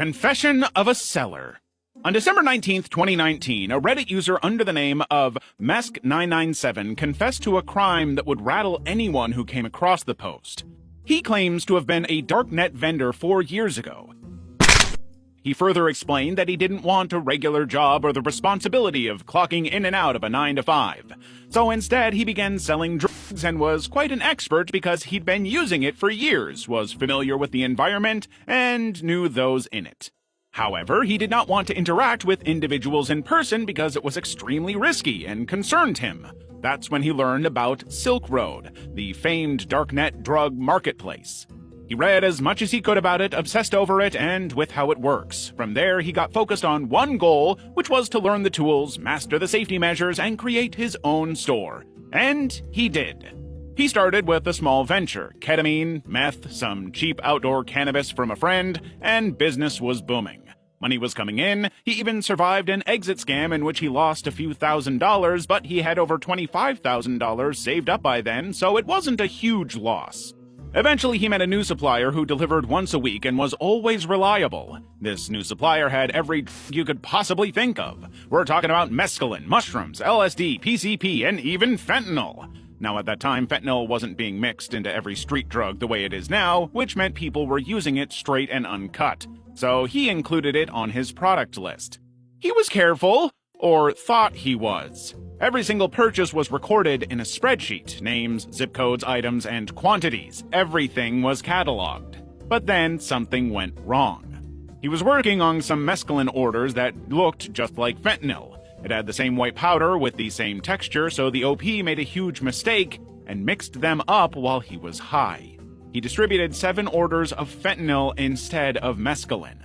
Confession of a Seller. On December 19th, 2019, a Reddit user under the name of Mesk997 confessed to a crime that would rattle anyone who came across the post. He claims to have been a darknet vendor 4 years ago. He further explained that he didn't want a regular job or the responsibility of clocking in and out of a 9 to 5. So instead, he began selling drugs and was quite an expert because he'd been using it for years, was familiar with the environment, and knew those in it. However, he did not want to interact with individuals in person because it was extremely risky and concerned him. That's when he learned about Silk Road, the famed darknet drug marketplace. He read as much as he could about it, obsessed over it, and with how it works. From there, he got focused on one goal, which was to learn the tools, master the safety measures, and create his own store. And he did. He started with a small venture, ketamine, meth, some cheap outdoor cannabis from a friend, and business was booming. Money was coming in. He even survived an exit scam in which he lost a few $1,000s, but he had over $25,000 saved up by then, so it wasn't a huge loss. Eventually, he met a new supplier who delivered once a week and was always reliable. This new supplier had every drug you could possibly think of. We're talking about mescaline, mushrooms, LSD, PCP, and even fentanyl. Now, at that time, fentanyl wasn't being mixed into every street drug the way it is now, which meant people were using it straight and uncut. So he included it on his product list. He was careful, or thought he was. Every single purchase was recorded in a spreadsheet, names, zip codes, items, and quantities. Everything was cataloged. But then something went wrong. He was working on some mescaline orders that looked just like fentanyl. It had the same white powder with the same texture, so the OP made a huge mistake and mixed them up while he was high. He distributed 7 orders of fentanyl instead of mescaline.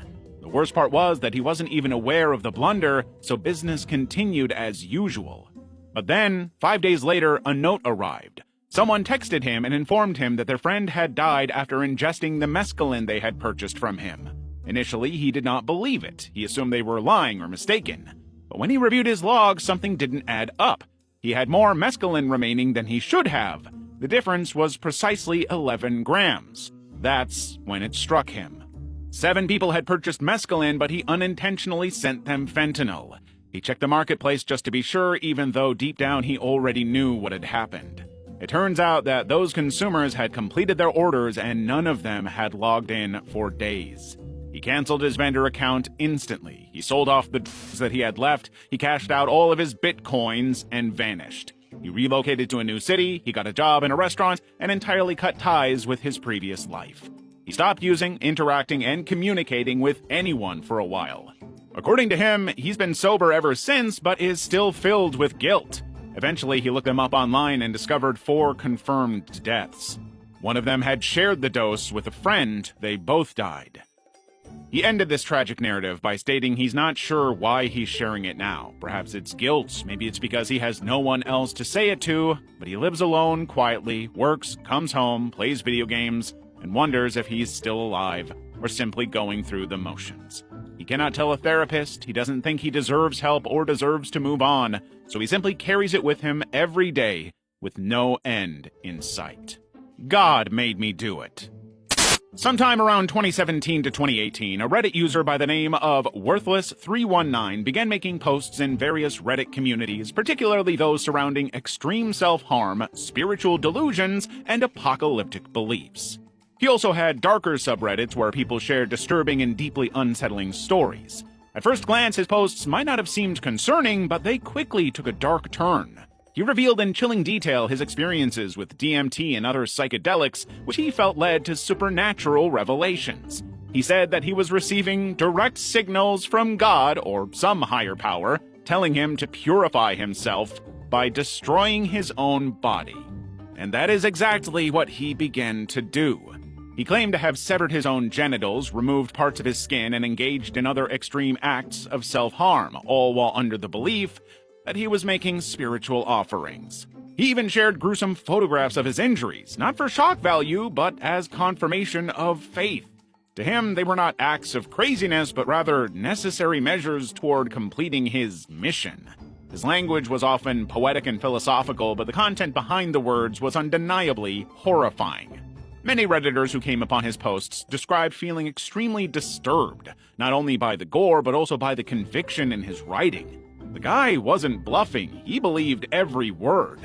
The worst part was that he wasn't even aware of the blunder, so business continued as usual. But then, 5 days later, a note arrived. Someone texted him and informed him that their friend had died after ingesting the mescaline they had purchased from him. Initially, he did not believe it. He assumed they were lying or mistaken. But when he reviewed his log, something didn't add up. He had more mescaline remaining than he should have. The difference was precisely 11 grams. That's when it struck him. 7 people had purchased mescaline, but he unintentionally sent them fentanyl. He checked the marketplace just to be sure, even though deep down he already knew what had happened. It turns out that those consumers had completed their orders and none of them had logged in for days. He canceled his vendor account instantly. He sold off the drugs that he had left, he cashed out all of his bitcoins, and vanished. He relocated to a new city, he got a job in a restaurant, and entirely cut ties with his previous life. He stopped using, interacting, and communicating with anyone for a while. According to him, he's been sober ever since, but is still filled with guilt. Eventually, he looked them up online and discovered 4 confirmed deaths. One of them had shared the dose with a friend. They both died. He ended this tragic narrative by stating he's not sure why he's sharing it now. Perhaps it's guilt, maybe it's because he has no one else to say it to, but he lives alone, quietly, works, comes home, plays video games, and wonders if he's still alive or simply going through the motions. He cannot tell a therapist, he doesn't think he deserves help or deserves to move on, so he simply carries it with him every day with no end in sight. God made me do it. Sometime around 2017 to 2018, a Reddit user by the name of Worthless319 began making posts in various Reddit communities, particularly those surrounding extreme self-harm, spiritual delusions, and apocalyptic beliefs. He also had darker subreddits where people shared disturbing and deeply unsettling stories. At first glance, his posts might not have seemed concerning, but they quickly took a dark turn. He revealed in chilling detail his experiences with DMT and other psychedelics, which he felt led to supernatural revelations. He said that he was receiving direct signals from God or some higher power, telling him to purify himself by destroying his own body. And that is exactly what he began to do. He claimed to have severed his own genitals, removed parts of his skin, and engaged in other extreme acts of self-harm, all while under the belief that he was making spiritual offerings. He even shared gruesome photographs of his injuries, not for shock value, but as confirmation of faith. To him, they were not acts of craziness, but rather necessary measures toward completing his mission. His language was often poetic and philosophical, but the content behind the words was undeniably horrifying. Many Redditors who came upon his posts described feeling extremely disturbed, not only by the gore but also by the conviction in his writing. The guy wasn't bluffing, he believed every word.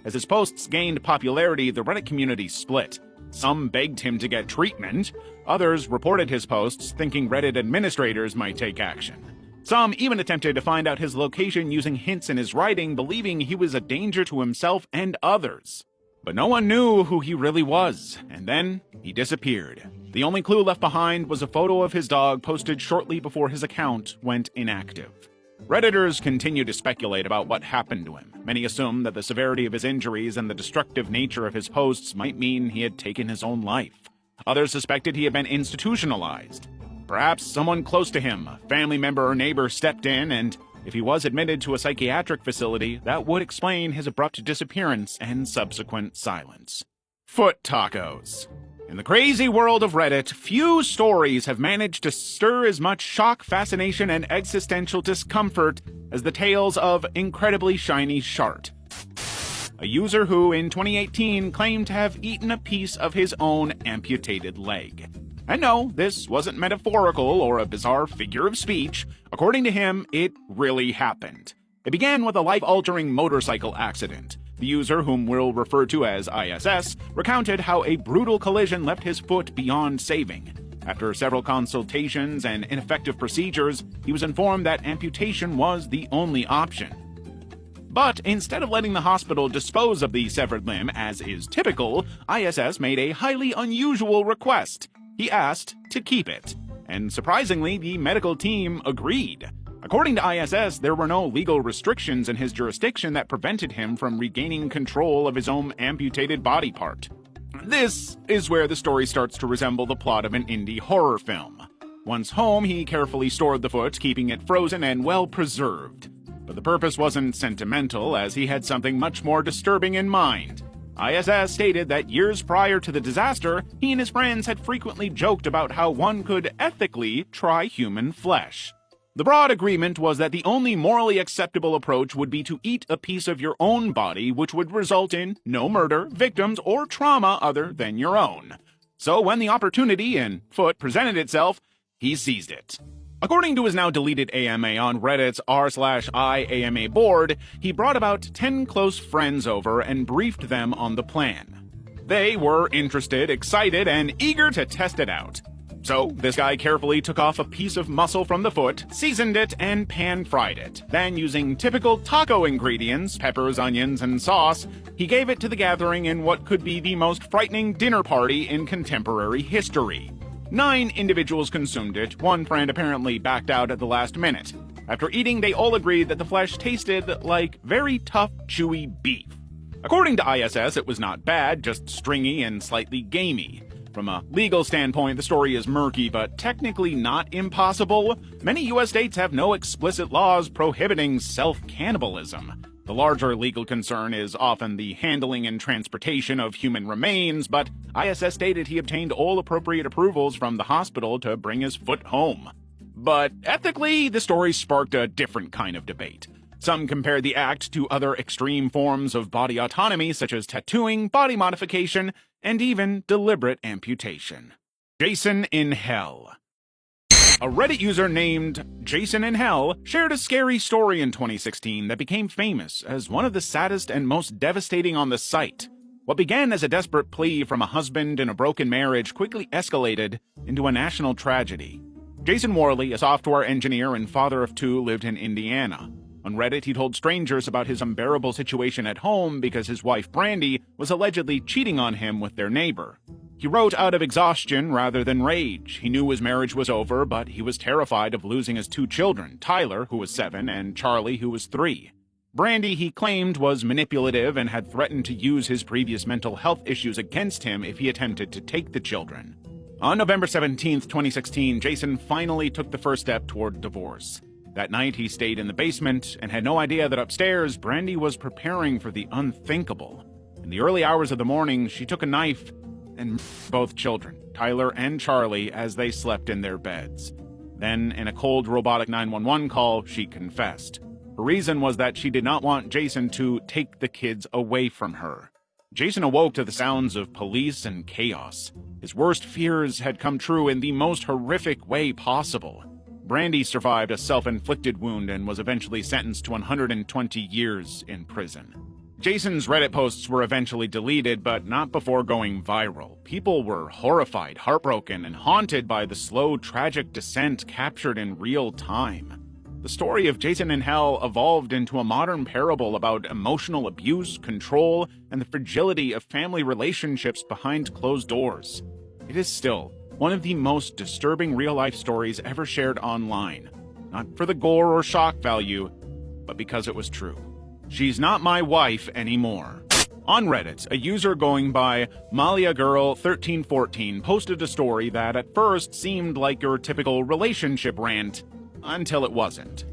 As his posts gained popularity, the Reddit community split. Some begged him to get treatment, others reported his posts thinking Reddit administrators might take action. Some even attempted to find out his location using hints in his writing, believing he was a danger to himself and others. But no one knew who he really was, and then he disappeared. The only clue left behind was a photo of his dog posted shortly before his account went inactive. Redditors continue to speculate about what happened to him. Many assume that the severity of his injuries and the destructive nature of his posts might mean he had taken his own life. Others suspected he had been institutionalized. Perhaps someone close to him, a family member or neighbor, stepped in, and if he was admitted to a psychiatric facility, that would explain his abrupt disappearance and subsequent silence. Foot tacos. In the crazy world of Reddit, few stories have managed to stir as much shock, fascination, and existential discomfort as the tales of Incredibly Shiny Shart, a user who, in 2018, claimed to have eaten a piece of his own amputated leg. And no, this wasn't metaphorical or a bizarre figure of speech. According to him, it really happened. It began with a life-altering motorcycle accident. The user, whom we'll refer to as ISS, recounted how a brutal collision left his foot beyond saving. After several consultations and ineffective procedures, he was informed that amputation was the only option. But instead of letting the hospital dispose of the severed limb, as is typical, ISS made a highly unusual request. He asked to keep it, and surprisingly, the medical team agreed. According to ISS, there were no legal restrictions in his jurisdiction that prevented him from regaining control of his own amputated body part. This is where the story starts to resemble the plot of an indie horror film. Once home, he carefully stored the foot, keeping it frozen and well-preserved. But the purpose wasn't sentimental, as he had something much more disturbing in mind. ISS stated that years prior to the disaster, he and his friends had frequently joked about how one could ethically try human flesh. The broad agreement was that the only morally acceptable approach would be to eat a piece of your own body, which would result in no murder, victims, or trauma other than your own. So when the opportunity and foot presented itself, he seized it. According to his now deleted AMA on Reddit's r/IAMA board, he brought about 10 close friends over and briefed them on the plan. They were interested, excited, and eager to test it out. So, this guy carefully took off a piece of muscle from the foot, seasoned it, and pan-fried it. Then, using typical taco ingredients, peppers, onions, and sauce, he gave it to the gathering in what could be the most frightening dinner party in contemporary history. 9 individuals consumed it. One friend apparently backed out at the last minute. After eating, they all agreed that the flesh tasted like very tough, chewy beef. According to ISS, it was not bad, just stringy and slightly gamey. From a legal standpoint, the story is murky, but technically not impossible. Many U.S. states have no explicit laws prohibiting self-cannibalism. The larger legal concern is often the handling and transportation of human remains, but ISS stated he obtained all appropriate approvals from the hospital to bring his foot home. But ethically, the story sparked a different kind of debate. Some compared the act to other extreme forms of body autonomy, such as tattooing, body modification, and even deliberate amputation. Jason in Hell. A Reddit user named Jason in Hell shared a scary story in 2016 that became famous as one of the saddest and most devastating on the site. What began as a desperate plea from a husband in a broken marriage quickly escalated into a national tragedy. Jason Worley, a software engineer and father of 2, lived in Indiana. On Reddit, he told strangers about his unbearable situation at home because his wife Brandy was allegedly cheating on him with their neighbor. He wrote out of exhaustion rather than rage. He knew his marriage was over, but he was terrified of losing his 2 children, Tyler, who was 7, and Charlie, who was 3. Brandy, he claimed, was manipulative and had threatened to use his previous mental health issues against him if he attempted to take the children. On November 17, 2016, Jason finally took the first step toward divorce. That night, he stayed in the basement and had no idea that upstairs, Brandy was preparing for the unthinkable. In the early hours of the morning, she took a knife and both children, Tyler and Charlie, as they slept in their beds. Then, in a cold robotic 911 call, she confessed. Her reason was that she did not want Jason to take the kids away from her. Jason awoke to the sounds of police and chaos. His worst fears had come true in the most horrific way possible. Brandy survived a self-inflicted wound and was eventually sentenced to 120 years in prison. Jason's Reddit posts were eventually deleted, but not before going viral. People were horrified, heartbroken, and haunted by the slow, tragic descent captured in real time. The story of Jason in Hell evolved into a modern parable about emotional abuse, control, and the fragility of family relationships behind closed doors. It is still one of the most disturbing real-life stories ever shared online. Not for the gore or shock value, but because it was true. She's not my wife anymore. On Reddit, a user going by MaliaGirl1314 posted a story that at first seemed like your typical relationship rant, until it wasn't.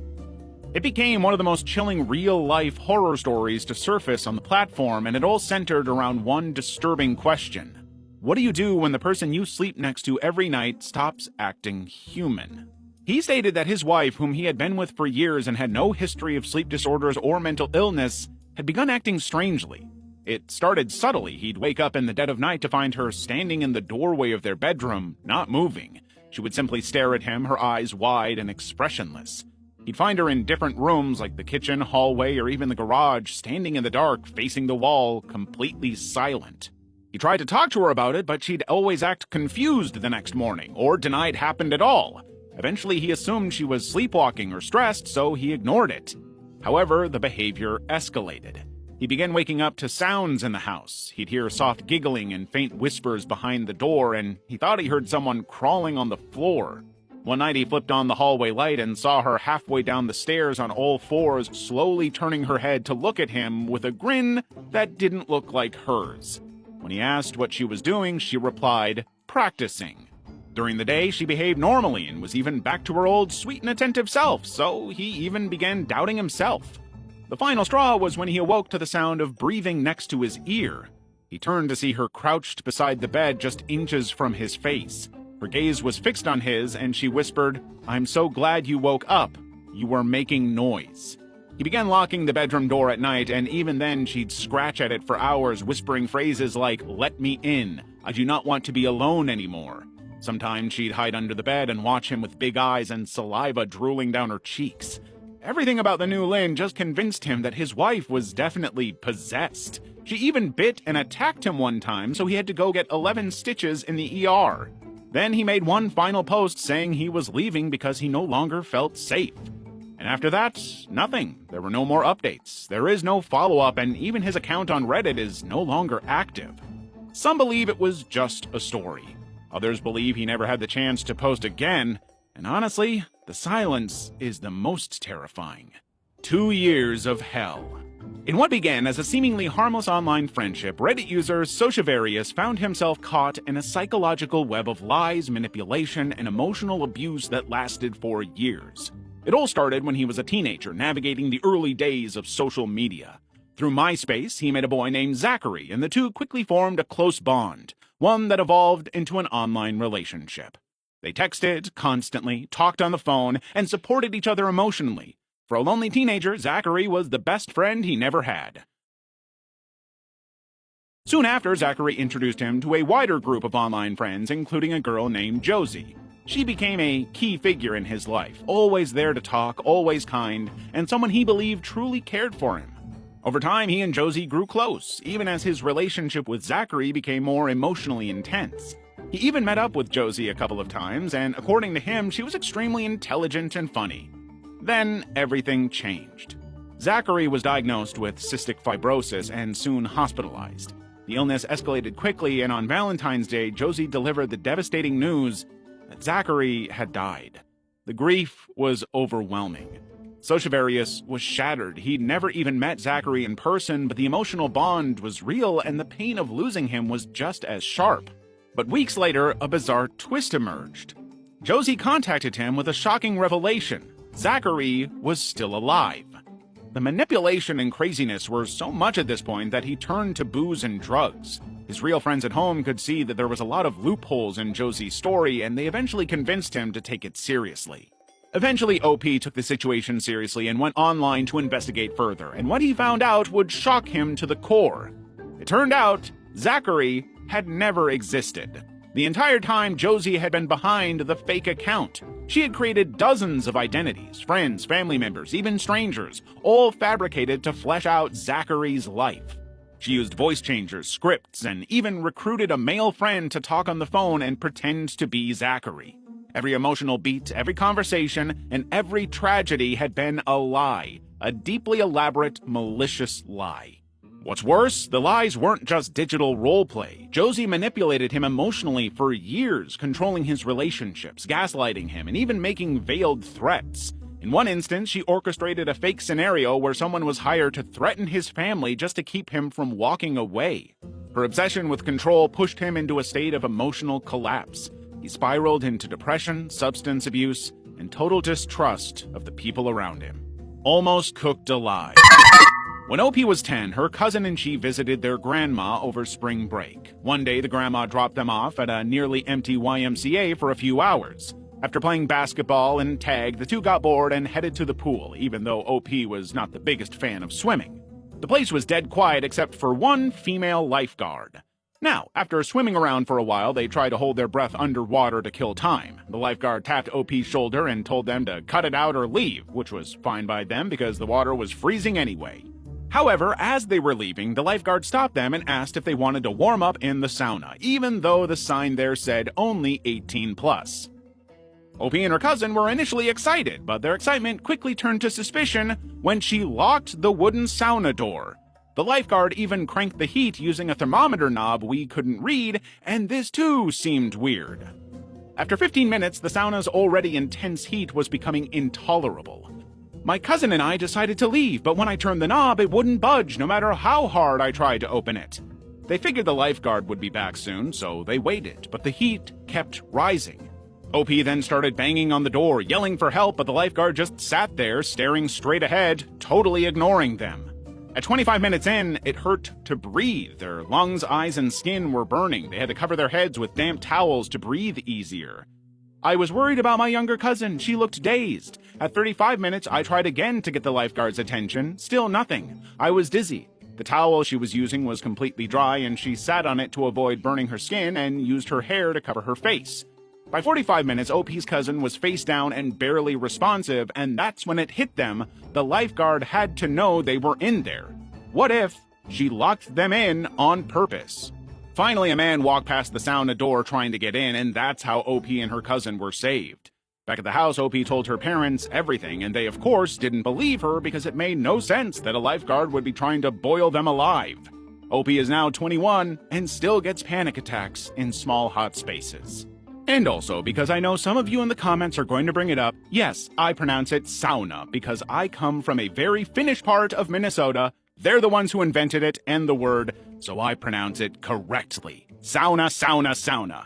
It became one of the most chilling real-life horror stories to surface on the platform, and it all centered around one disturbing question. What do you do when the person you sleep next to every night stops acting human? He stated that his wife, whom he had been with for years and had no history of sleep disorders or mental illness, had begun acting strangely. It started subtly. He'd wake up in the dead of night to find her standing in the doorway of their bedroom, not moving. She would simply stare at him, her eyes wide and expressionless. He'd find her in different rooms like the kitchen, hallway, or even the garage, standing in the dark, facing the wall, completely silent. He tried to talk to her about it, but she'd always act confused the next morning, or deny it happened at all. Eventually, he assumed she was sleepwalking or stressed, so he ignored it. However, the behavior escalated. He began waking up to sounds in the house. He'd hear soft giggling and faint whispers behind the door, and he thought he heard someone crawling on the floor. One night he flipped on the hallway light and saw her halfway down the stairs on all fours, slowly turning her head to look at him with a grin that didn't look like hers. When he asked what she was doing, she replied, "Practicing." During the day, she behaved normally and was even back to her old sweet and attentive self, so he even began doubting himself. The final straw was when he awoke to the sound of breathing next to his ear. He turned to see her crouched beside the bed just inches from his face. Her gaze was fixed on his, and she whispered, "I'm so glad you woke up. You were making noise." He began locking the bedroom door at night, and even then she'd scratch at it for hours, whispering phrases like, "Let me in. I do not want to be alone anymore." Sometimes she'd hide under the bed and watch him with big eyes and saliva drooling down her cheeks. Everything about the new Lynn just convinced him that his wife was definitely possessed. She even bit and attacked him one time, so he had to go get 11 stitches in the ER. Then he made one final post saying he was leaving because he no longer felt safe. And after that, nothing. There were no more updates. There is no follow-up, and even his account on Reddit is no longer active. Some believe it was just a story. Others believe he never had the chance to post again, and honestly, the silence is the most terrifying. 2 years of hell. In what began as a seemingly harmless online friendship, Reddit user Sociavarius found himself caught in a psychological web of lies, manipulation, and emotional abuse that lasted for years. It all started when he was a teenager, navigating the early days of social media. Through MySpace, he met a boy named Zachary, and the two quickly formed a close bond, one that evolved into an online relationship. They texted constantly, talked on the phone, and supported each other emotionally. For a lonely teenager, Zachary was the best friend he never had. Soon after, Zachary introduced him to a wider group of online friends, including a girl named Josie. She became a key figure in his life, always there to talk, always kind, and someone he believed truly cared for him. Over time, he and Josie grew close, even as his relationship with Zachary became more emotionally intense. He even met up with Josie a couple of times, and according to him, she was extremely intelligent and funny. Then, everything changed. Zachary was diagnosed with cystic fibrosis and soon hospitalized. The illness escalated quickly, and on Valentine's Day, Josie delivered the devastating news that Zachary had died. The grief was overwhelming. Sociavarius was shattered. He'd never even met Zachary in person, but the emotional bond was real, and the pain of losing him was just as sharp. But weeks later, a bizarre twist emerged. Josie contacted him with a shocking revelation. Zachary was still alive. The manipulation and craziness were so much at this point that he turned to booze and drugs. His real friends at home could see that there was a lot of loopholes in Josie's story, and they eventually convinced him to take it seriously. Eventually, OP took the situation seriously and went online to investigate further, and what he found out would shock him to the core. It turned out Zachary had never existed. The entire time, Josie had been behind the fake account. She had created dozens of identities, friends, family members, even strangers, all fabricated to flesh out Zachary's life. She used voice changers, scripts, and even recruited a male friend to talk on the phone and pretend to be Zachary. Every emotional beat, every conversation, and every tragedy had been a lie, a deeply elaborate, malicious lie. What's worse, the lies weren't just digital roleplay. Josie manipulated him emotionally for years, controlling his relationships, gaslighting him, and even making veiled threats. In one instance, she orchestrated a fake scenario where someone was hired to threaten his family just to keep him from walking away. Her obsession with control pushed him into a state of emotional collapse. He spiraled into depression, substance abuse, and total distrust of the people around him. Almost cooked alive. When OP was 10, her cousin and she visited their grandma over spring break. One day, the grandma dropped them off at a nearly empty YMCA for a few hours. After playing basketball and tag, the two got bored and headed to the pool, even though OP was not the biggest fan of swimming. The place was dead quiet except for one female lifeguard. Now, after swimming around for a while, they tried to hold their breath underwater to kill time. The lifeguard tapped OP's shoulder and told them to cut it out or leave, which was fine by them because the water was freezing anyway. However, as they were leaving, the lifeguard stopped them and asked if they wanted to warm up in the sauna, even though the sign there said only 18+. OP and her cousin were initially excited, but their excitement quickly turned to suspicion when she locked the wooden sauna door. The lifeguard even cranked the heat using a thermometer knob we couldn't read, and this too seemed weird. After 15 minutes, the sauna's already intense heat was becoming intolerable. My cousin and I decided to leave, but when I turned the knob, it wouldn't budge no matter how hard I tried to open it. They figured the lifeguard would be back soon, so they waited, but the heat kept rising. OP then started banging on the door, yelling for help, but the lifeguard just sat there, staring straight ahead, totally ignoring them. At 25 minutes in, it hurt to breathe. Their lungs, eyes, and skin were burning. They had to cover their heads with damp towels to breathe easier. I was worried about my younger cousin. She looked dazed. At 35 minutes, I tried again to get the lifeguard's attention. Still nothing. I was dizzy. The towel she was using was completely dry, and she sat on it to avoid burning her skin and used her hair to cover her face. By 45 minutes, OP's cousin was face down and barely responsive, and that's when it hit them. The lifeguard had to know they were in there. What if she locked them in on purpose? Finally, a man walked past the sauna door trying to get in, and that's how OP and her cousin were saved. Back at the house, OP told her parents everything, and they, of course, didn't believe her because it made no sense that a lifeguard would be trying to boil them alive. OP is now 21 and still gets panic attacks in small hot spaces. And also, because I know some of you in the comments are going to bring it up, yes, I pronounce it sauna because I come from a very Finnish part of Minnesota. They're the ones who invented it and the word, so I pronounce it correctly. Sauna, sauna, sauna.